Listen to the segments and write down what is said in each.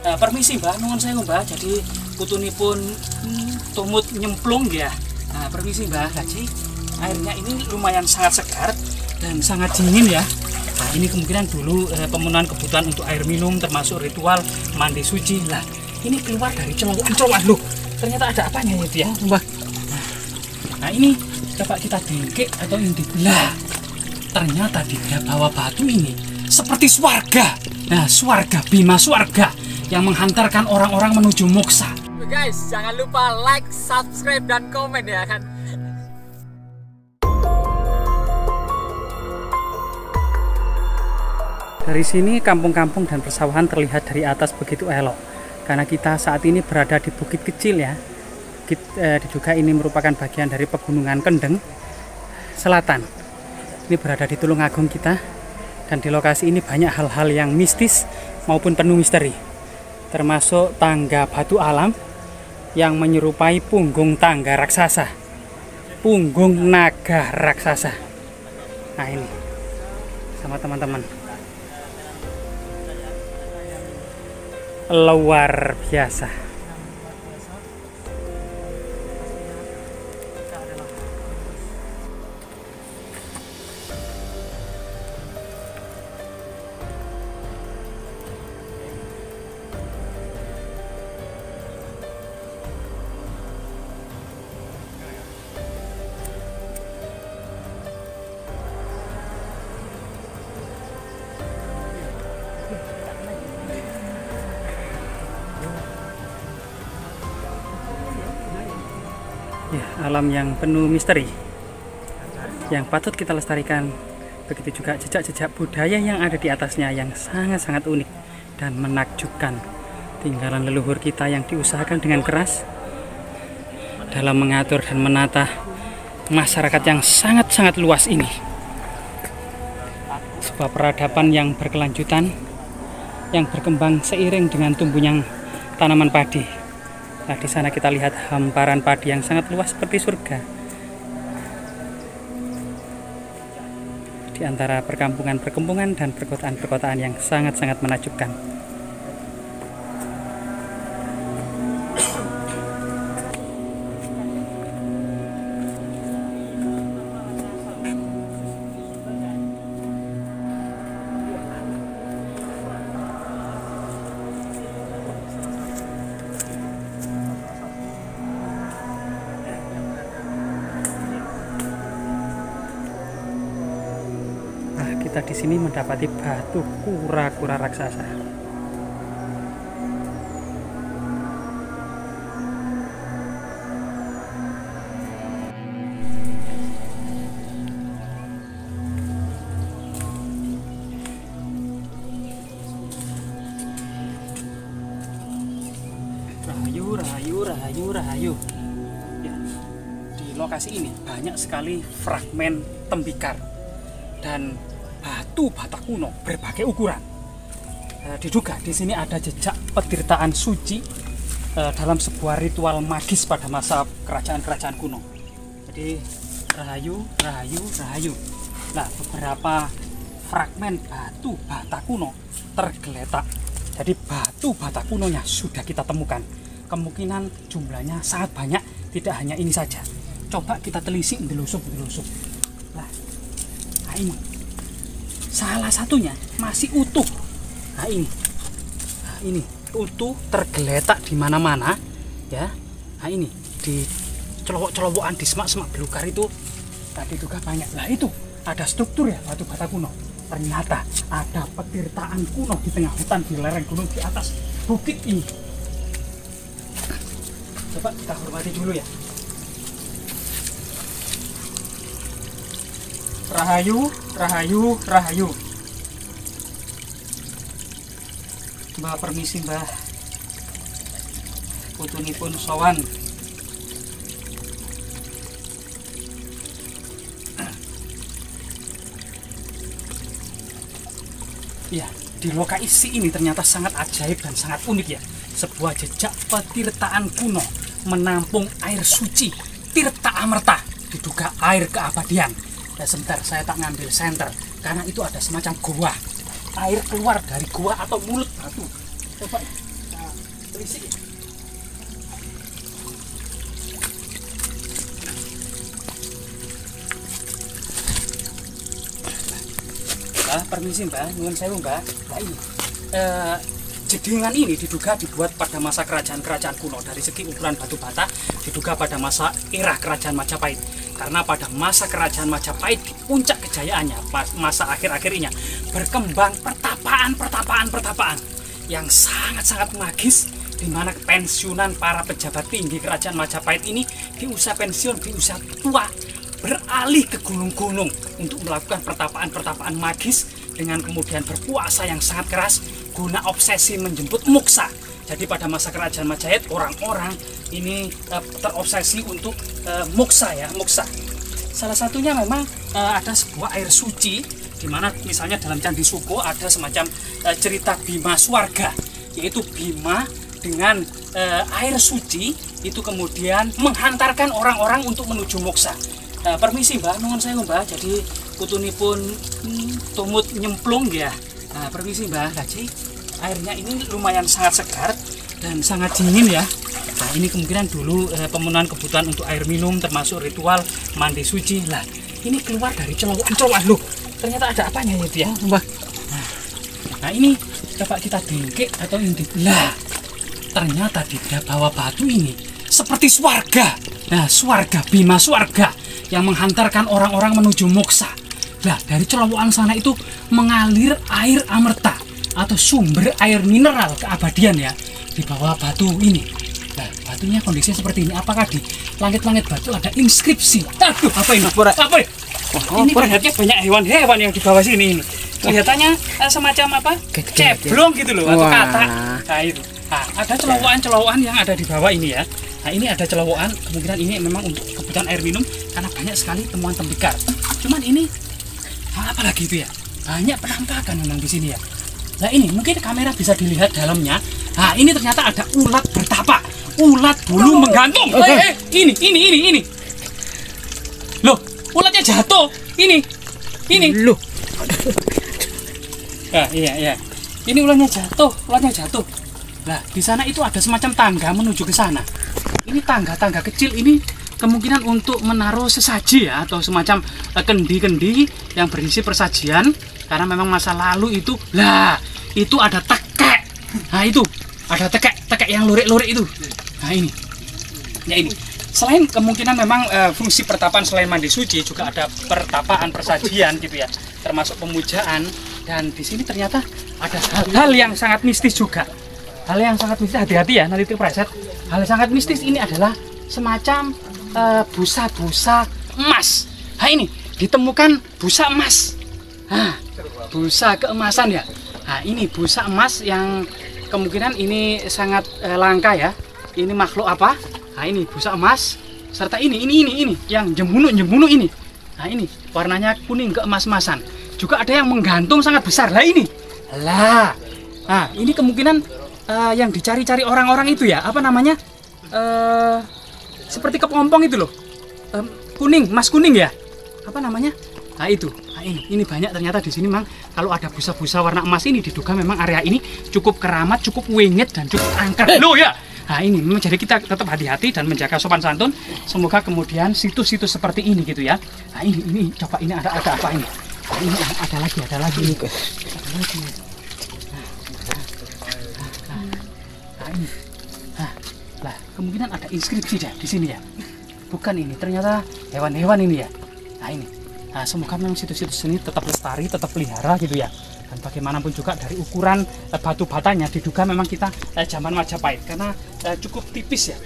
Permisi Mbah, nuwun sewu Mbah. Jadi putunipun tumut nyemplung ya. Nah, permisi Mbah. Jadi airnya ini lumayan sangat segar dan sangat dingin ya. Nah, ini kemungkinan dulu pemenuhan kebutuhan untuk air minum termasuk ritual mandi suci. Lah, ini keluar dari celowokan loh. Ternyata ada apanya itu ya, Mbah. Nah, ini coba kita dengkek atau yang dibelah. Ternyata di bawah batu ini seperti swarga. Nah, swarga, bima swarga yang menghantarkan orang-orang menuju moksa. Guys, jangan lupa like, subscribe, dan komen ya kan. Dari sini kampung-kampung dan persawahan terlihat dari atas begitu elok. Karena kita saat ini berada di bukit kecil ya. Juga ini merupakan bagian dari pegunungan Kendeng Selatan. Ini berada di Tulungagung kita. Dan di lokasi ini banyak hal-hal yang mistis maupun penuh misteri. Termasuk tangga batu alam yang menyerupai punggung tangga raksasa, punggung naga raksasa. Nah, ini sama teman-teman, luar biasa. Ya, alam yang penuh misteri yang patut kita lestarikan. Begitu juga jejak-jejak budaya yang ada di atasnya yang sangat-sangat unik dan menakjubkan. Tinggalan leluhur kita yang diusahakan dengan keras dalam mengatur dan menata masyarakat yang sangat-sangat luas ini. Sebuah peradaban yang berkelanjutan, yang berkembang seiring dengan tumbuhnya tanaman padi. Nah, di sana kita lihat hamparan padi yang sangat luas seperti surga. Di antara perkampungan-perkampungan dan perkotaan-perkotaan yang sangat-sangat menakjubkan. Kita di sini mendapati batu kura-kura raksasa. Rahayu, rahayu, rahayu, rahayu. Ya, di lokasi ini banyak sekali fragmen tembikar dan batu bata kuno berbagai ukuran. Diduga di sini ada jejak petirtaan suci dalam sebuah ritual magis pada masa kerajaan-kerajaan kuno. Jadi rahayu, rahayu, rahayu. Nah, beberapa fragmen batu bata kuno tergeletak. Jadi batu bata kunonya sudah kita temukan. Kemungkinan jumlahnya sangat banyak, tidak hanya ini saja. Coba kita telisik, delusup. Nah, ini salah satunya masih utuh. Nah, ini utuh, tergeletak di mana-mana ya. Nah, ini di celowok-celowokan, di semak-semak belukar itu tadi juga banyak. Nah, itu ada struktur ya batu bata kuno. Ternyata ada petirtaan kuno di tengah hutan, di lereng gunung, di atas bukit ini. Coba kita hormati dulu ya. Rahayu, rahayu, rahayu. Mbah permisi Mbah. Putunipun sowan. Ya, di lokasi ini ternyata sangat ajaib dan sangat unik ya. Sebuah jejak petirtaan kuno menampung air suci, tirta amerta, diduga air keabadian. Ya, sebentar saya tak ngambil senter karena itu ada semacam gua. Air keluar dari gua atau mulut batu. Coba berisik ya. Mbak, permisi Mbak, nyuwun sewu Mbak. Nah ini, jedingan ini diduga dibuat pada masa kerajaan-kerajaan kuno. Dari segi ukuran batu bata, diduga pada masa era kerajaan Majapahit. Karena pada masa kerajaan Majapahit di puncak kejayaannya, masa akhir-akhirnya berkembang pertapaan yang sangat-sangat magis, di mana pensiunan para pejabat tinggi kerajaan Majapahit ini di usia pensiun, di usia tua, beralih ke gunung-gunung untuk melakukan pertapaan-pertapaan magis dengan kemudian berpuasa yang sangat keras guna obsesi menjemput moksa. Jadi pada masa kerajaan Majapahit orang-orang ini terobsesi untuk moksa ya, moksa. Salah satunya memang ada sebuah air suci di mana misalnya dalam Candi Suko ada semacam cerita Bima Swarga, yaitu Bima dengan air suci itu kemudian menghantarkan orang-orang untuk menuju moksa. Permisi Mbak, nuwun sewu Mbak. Jadi putunipun tumut nyemplung ya. Nah, permisi Mbak. Jadi airnya ini lumayan sangat segar dan sangat dingin ya. Nah, ini kemungkinan dulu pemenuhan kebutuhan untuk air minum termasuk ritual mandi suci. Lah, ini keluar dari celowokan loh. Ternyata ada apanya ya, Mbak. Nah, ini coba kita dengkek atau intip. Lah, ternyata di bawah batu ini seperti swarga. Nah, swarga, Bima Swarga yang menghantarkan orang-orang menuju moksa. Nah, dari celowokan sana itu mengalir air amerta atau sumber air mineral keabadian ya di bawah batu ini. Nah, batunya kondisinya seperti ini. Apakah di langit-langit batu ada inskripsi? Aduh, apa ini? Apa ini? Ini perhatiannya banyak hewan-hewan yang di bawah sini ini. Kelihatannya semacam apa? Ceblong gitu loh, atau katak. Nah, itu. Nah, ada celowokan-celowokan yang ada di bawah ini ya. Nah, ini ada celowokan, kemungkinan ini memang untuk kebutuhan air minum karena banyak sekali temuan tembikar. Cuman ini apa lagi itu ya? Banyak penampakan memang di sini ya. Nah, ini mungkin kamera bisa dilihat dalamnya. Nah, ini ternyata ada ulat bertapa, ulat bulu menggantung. Ini. Loh, ulatnya jatuh. Ini. Loh. Nah, iya. Ini ulatnya jatuh. Nah, di sana itu ada semacam tangga menuju ke sana. Ini tangga-tangga kecil ini kemungkinan untuk menaruh sesaji ya, atau semacam kendi-kendi yang berisi persajian. Karena memang masa lalu itu, lah itu ada tekek. Nah itu, ada tekek yang lurik-lurik itu. Nah ini, ya ini. Selain kemungkinan memang fungsi pertapaan selain mandi suci, juga ada pertapaan persajian gitu ya, termasuk pemujaan. Dan di sini ternyata ada hal-hal yang sangat mistis juga. Hal yang sangat mistis, hati-hati ya nanti terpreset. Hal yang sangat mistis ini adalah semacam busa-busa emas. Nah ini ditemukan busa emas. Nah, busa keemasan ya. Nah ini busa emas yang kemungkinan ini sangat langka ya. Ini makhluk apa? Nah ini busa emas. Serta ini yang jemunu ini. Nah ini warnanya kuning keemas-emasan. Juga ada yang menggantung sangat besar. Lah ini. Lah. Nah ini kemungkinan yang dicari-cari orang-orang itu ya, apa namanya, seperti kepompong itu loh, emas kuning ya, apa namanya, nah itu. Nah, ini banyak ternyata di sini memang kalau ada busa-busa warna emas ini diduga memang area ini cukup keramat, cukup wengit dan cukup angker loh ya. Nah ini memang jadi kita tetap hati-hati dan menjaga sopan santun. Semoga kemudian situs-situs seperti ini gitu ya. Nah ini coba ini ada apa ini? Nah, ini ada lagi ini. Nah, kemungkinan ada inskripsi deh di sini ya. Bukan ini, ternyata hewan-hewan ini ya. Nah ini. Nah, semoga memang situs-situs ini tetap lestari, tetap pelihara gitu ya. Dan bagaimanapun juga dari ukuran batu batanya diduga memang kita zaman Majapahit karena cukup tipis ya,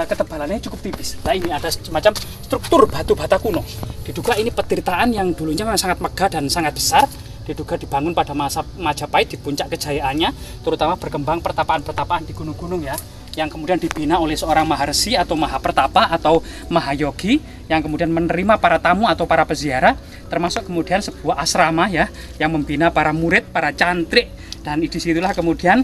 ketebalannya cukup tipis. Nah ini ada semacam struktur batu bata kuno. Diduga ini petirtaan yang dulunya memang sangat megah dan sangat besar. Diduga dibangun pada masa Majapahit di puncak kejayaannya, terutama berkembang pertapaan-pertapaan di gunung-gunung ya, yang kemudian dibina oleh seorang maharsi atau mahapertapa atau mahayogi yang kemudian menerima para tamu atau para peziarah, termasuk kemudian sebuah asrama ya yang membina para murid, para cantrik. Dan disitulah kemudian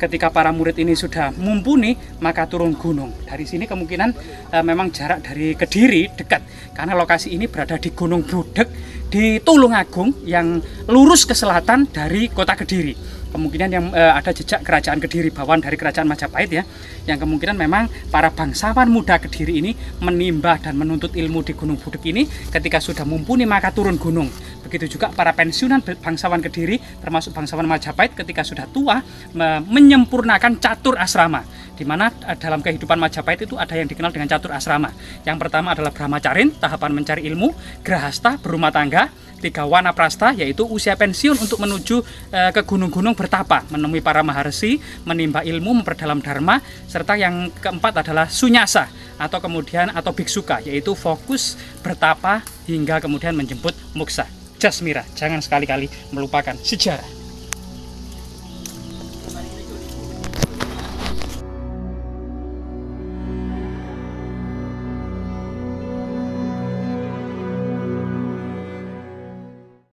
ketika para murid ini sudah mumpuni maka turun gunung. Dari sini kemungkinan memang jarak dari Kediri dekat karena lokasi ini berada di Gunung Budek di Tulungagung yang lurus ke selatan dari kota Kediri. kemungkinan yang ada jejak kerajaan Kediri, bawaan dari kerajaan Majapahit ya, yang kemungkinan memang para bangsawan muda Kediri ini menimba dan menuntut ilmu di Gunung Budek ini, ketika sudah mumpuni maka turun gunung. Begitu juga para pensiunan bangsawan Kediri termasuk bangsawan Majapahit ketika sudah tua menyempurnakan catur asrama, di mana dalam kehidupan Majapahit itu ada yang dikenal dengan catur asrama. Yang pertama adalah Brahmacarin, tahapan mencari ilmu; Grahasta, berumah tangga; 3 Wanaprasta, yaitu usia pensiun untuk menuju ke gunung-gunung bertapa, menemui para maharsi, menimba ilmu, memperdalam dharma; serta yang keempat adalah Sunyasa atau biksuka, yaitu fokus bertapa hingga kemudian menjemput moksa. Jasmira, jangan sekali-kali melupakan sejarah.